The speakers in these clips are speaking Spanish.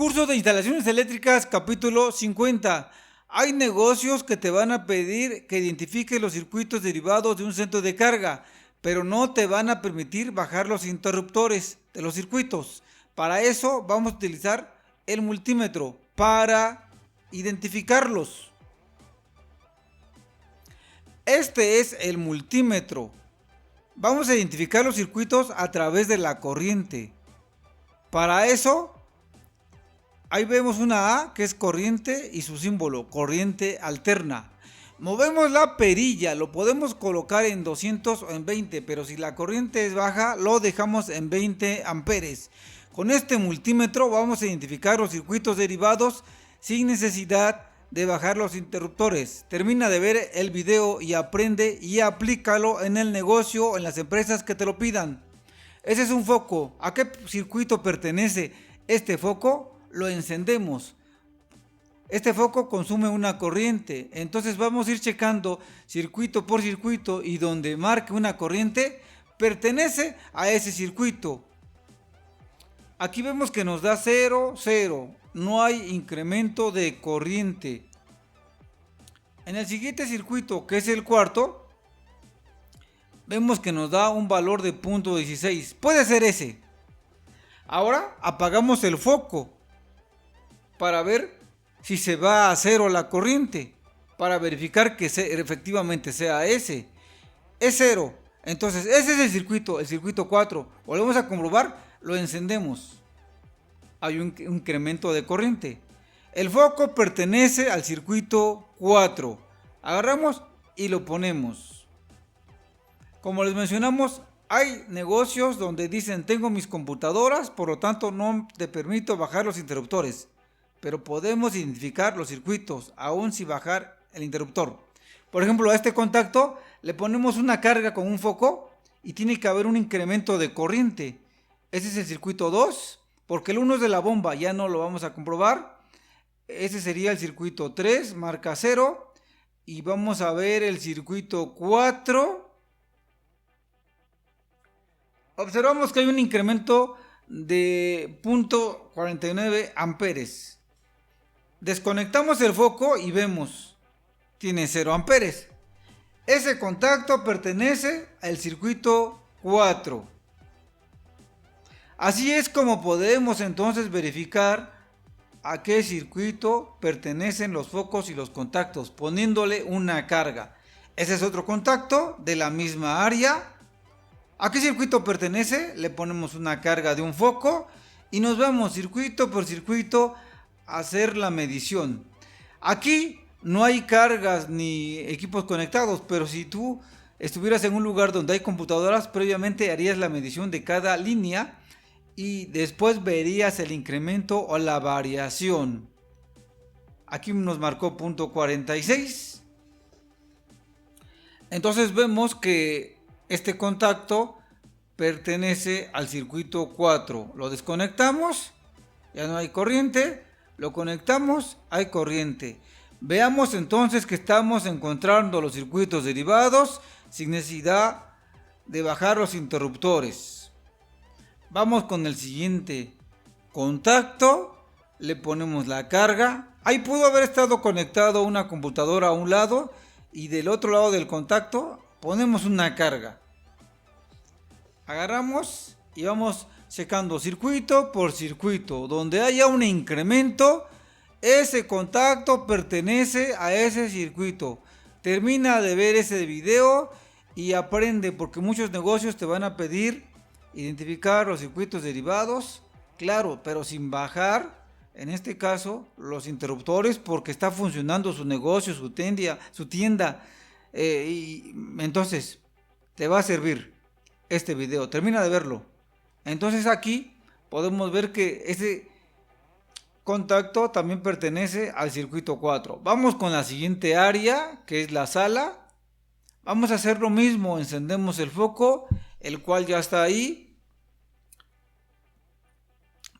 Curso de instalaciones eléctricas, capítulo 50. Hay negocios que te van a pedir que identifiques los circuitos derivados de un centro de carga, pero no te van a permitir bajar los interruptores de los circuitos. Para eso vamos a utilizar el multímetro para identificarlos. Este es el multímetro. Vamos a identificar los circuitos a través de la corriente. Para eso, ahí vemos una A que es corriente y su símbolo, corriente alterna. Movemos la perilla, lo podemos colocar en 200 o en 20, pero si la corriente es baja, lo dejamos en 20 amperes. Con este multímetro vamos a identificar los circuitos derivados sin necesidad de bajar los interruptores. Termina de ver el video y aprende y aplícalo en el negocio o en las empresas que te lo pidan. Ese es un foco. ¿A qué circuito pertenece este foco? Lo encendemos. Este foco consume una corriente, entonces vamos a ir checando circuito por circuito y donde marque una corriente pertenece a ese circuito. Aquí vemos que nos da 0, 0, no hay incremento de corriente. En el siguiente circuito, que es el cuarto, vemos que nos da un valor de 0.16, puede ser ese. Ahora apagamos el foco para ver si se va a cero la corriente, para verificar que efectivamente sea ese. Es cero, entonces ese es el circuito 4. Volvemos a comprobar, lo encendemos. Hay un incremento de corriente. El foco pertenece al circuito 4. Agarramos y lo ponemos. Como les mencionamos, hay negocios donde dicen tengo mis computadoras, por lo tanto no te permito bajar los interruptores. Pero podemos identificar los circuitos, aún sin bajar el interruptor. Por ejemplo, a este contacto le ponemos una carga con un foco y tiene que haber un incremento de corriente. Ese es el circuito 2, porque el 1 es de la bomba, ya no lo vamos a comprobar. Ese sería el circuito 3, marca 0. Y vamos a ver el circuito 4. Observamos que hay un incremento de 0.49 amperes. Desconectamos el foco y vemos, tiene 0 amperes. Ese contacto pertenece al circuito 4. Así es como podemos entonces verificar a qué circuito pertenecen los focos y los contactos, poniéndole una carga. Ese es otro contacto de la misma área. ¿A qué circuito pertenece? Le ponemos una carga de un foco y nos vamos circuito por circuito a hacer la medición. Aquí no hay cargas ni equipos conectados, pero si tú estuvieras en un lugar donde hay computadoras, previamente harías la medición de cada línea y después verías el incremento o la variación. Aquí nos marcó 0.46. Entonces vemos que este contacto pertenece al circuito 4. Lo desconectamos, ya no hay corriente. Lo conectamos, hay corriente. Veamos entonces que estamos encontrando los circuitos derivados sin necesidad de bajar los interruptores. Vamos con el siguiente contacto. Le ponemos la carga. Ahí pudo haber estado conectado una computadora a un lado y del otro lado del contacto ponemos una carga. Agarramos y vamos checando circuito por circuito. Donde haya un incremento, ese contacto pertenece a ese circuito. Termina de ver ese video y aprende, porque muchos negocios te van a pedir identificar los circuitos derivados, claro, pero sin bajar, en este caso, los interruptores, porque está funcionando su negocio, su tienda. Y entonces, te va a servir este video. Termina de verlo. Entonces aquí podemos ver que ese contacto también pertenece al circuito 4. Vamos con la siguiente área, que es la sala. Vamos a hacer lo mismo, encendemos el foco, el cual ya está ahí.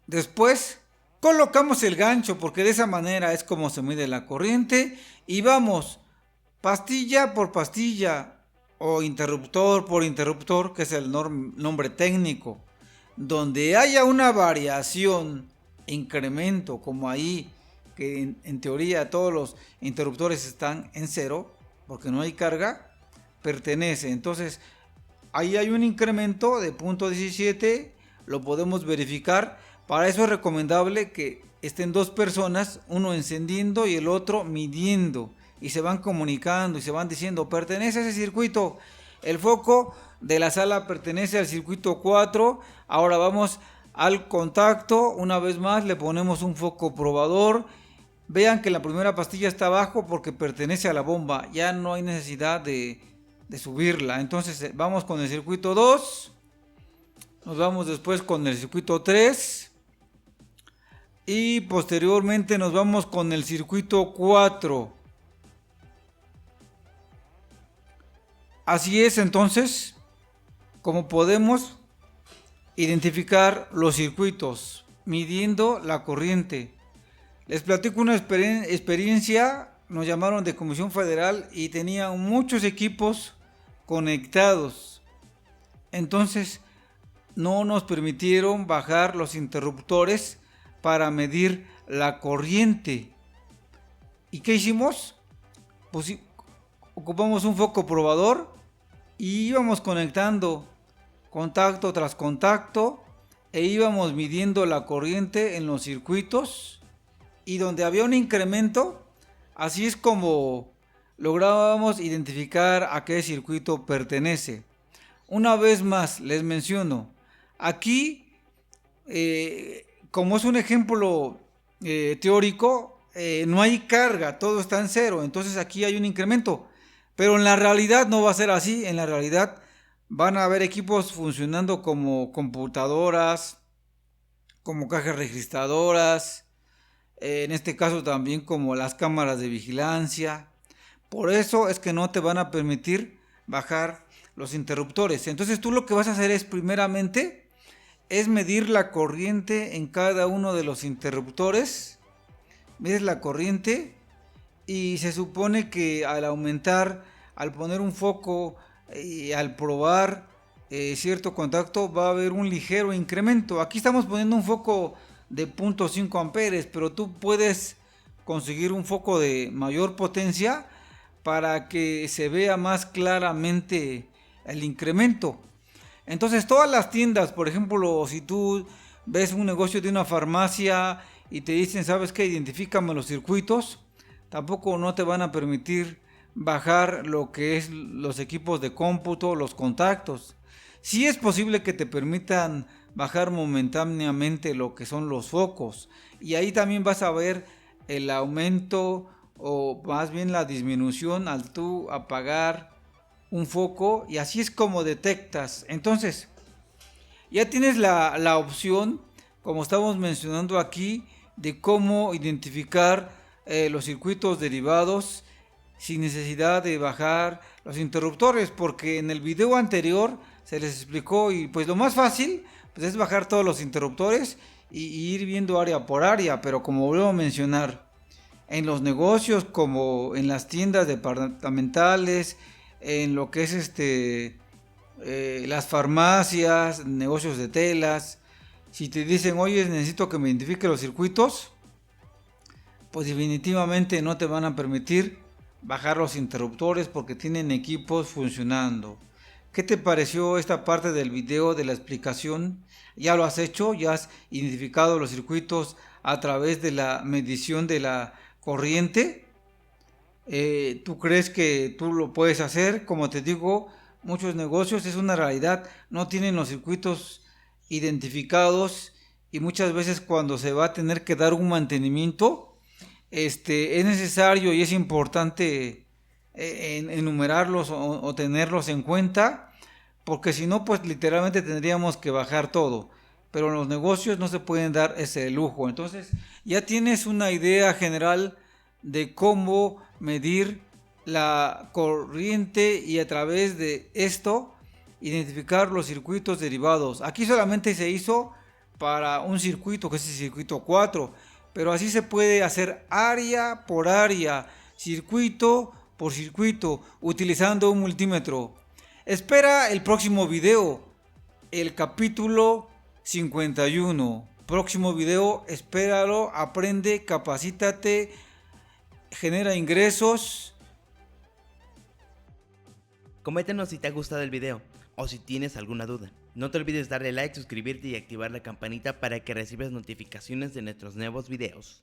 Después colocamos el gancho, porque de esa manera es como se mide la corriente. Y vamos pastilla por pastilla o interruptor por interruptor, que es el nombre técnico. Donde haya una variación incremento, como ahí, que en teoría todos los interruptores están en cero, porque no hay carga, pertenece. Entonces, ahí hay un incremento de 0.17, lo podemos verificar. Para eso es recomendable que estén dos personas, uno encendiendo y el otro midiendo, y se van comunicando y se van diciendo, pertenece a ese circuito. El foco de la sala pertenece al circuito 4. Ahora vamos al contacto. Una vez más le ponemos un foco probador. Vean que la primera pastilla está abajo porque pertenece a la bomba. Ya no hay necesidad de subirla. Entonces vamos con el circuito 2. Nos vamos después con el circuito 3. Y posteriormente nos vamos con el circuito 4. Así es entonces como podemos identificar los circuitos midiendo la corriente. Les platico una experiencia. Nos llamaron de Comisión Federal y tenían muchos equipos conectados. Entonces no nos permitieron bajar los interruptores para medir la corriente. ¿Y qué hicimos? Pues ocupamos un foco probador y íbamos conectando contacto tras contacto e íbamos midiendo la corriente en los circuitos, y donde había un incremento, así es como lográbamos identificar a qué circuito pertenece. Una vez más les menciono, aquí como es un ejemplo teórico, no hay carga, todo está en cero, entonces aquí hay un incremento, pero en la realidad no va a ser así. En la realidad van a haber equipos funcionando como computadoras, como cajas registradoras, en este caso también como las cámaras de vigilancia. Por eso es que no te van a permitir bajar los interruptores. Entonces tú lo que vas a hacer es, primeramente, es medir la corriente en cada uno de los interruptores. Mides la corriente y se supone que al aumentar, al poner un foco y al probar cierto contacto, va a haber un ligero incremento. Aquí estamos poniendo un foco de 0.5 amperes, pero tú puedes conseguir un foco de mayor potencia para que se vea más claramente el incremento. Entonces todas las tiendas, por ejemplo, si tú ves un negocio de una farmacia y te dicen, ¿sabes qué? Identifícame los circuitos, tampoco no te van a permitir bajar lo que es los equipos de cómputo, los contactos. Sí es posible que te permitan bajar momentáneamente lo que son los focos, y ahí también vas a ver el aumento o más bien la disminución al tú apagar un foco, y así es como detectas. Entonces ya tienes la opción, como estamos mencionando aquí, de cómo identificar los circuitos derivados sin necesidad de bajar los interruptores, porque en el video anterior se les explicó, y pues lo más fácil pues es bajar todos los interruptores y ir viendo área por área. Pero como vuelvo a mencionar, en los negocios como en las tiendas departamentales, en lo que es las farmacias, negocios de telas, si te dicen, oye, necesito que me identifique los circuitos, pues definitivamente no te van a permitir bajar los interruptores porque tienen equipos funcionando. ¿Qué te pareció esta parte del video de la explicación? ¿Ya lo has hecho? ¿Ya has identificado los circuitos a través de la medición de la corriente? ¿Tú crees que tú lo puedes hacer? Como te digo, muchos negocios, es una realidad, no tienen los circuitos identificados, y muchas veces cuando se va a tener que dar un mantenimiento, es necesario y es importante enumerarlos o tenerlos en cuenta, porque si no, pues literalmente tendríamos que bajar todo. Pero en los negocios no se pueden dar ese lujo. Entonces ya tienes una idea general de cómo medir la corriente y a través de esto identificar los circuitos derivados. Aquí solamente se hizo para un circuito, que es el circuito 4, pero así se puede hacer área por área, circuito por circuito, utilizando un multímetro. Espera el próximo video, el capítulo 51. próximo video, espéralo, aprende, capacítate, genera ingresos. Coméntanos si te ha gustado el video o si tienes alguna duda. No te olvides darle like, suscribirte y activar la campanita para que recibas notificaciones de nuestros nuevos videos.